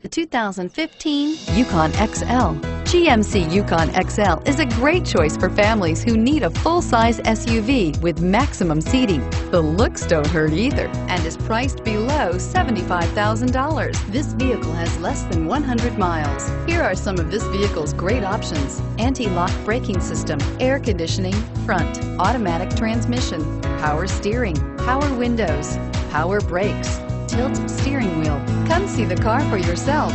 The 2015 Yukon XL. GMC Yukon XL is a great choice for families who need a full-size SUV with maximum seating. The looks don't hurt either and is priced below $75,000. This vehicle has less than 100 miles. Here are some of this vehicle's great options: anti-lock braking system, air conditioning, front, automatic transmission, power steering, power windows, power brakes, tilt steering wheel. Come see the car for yourself.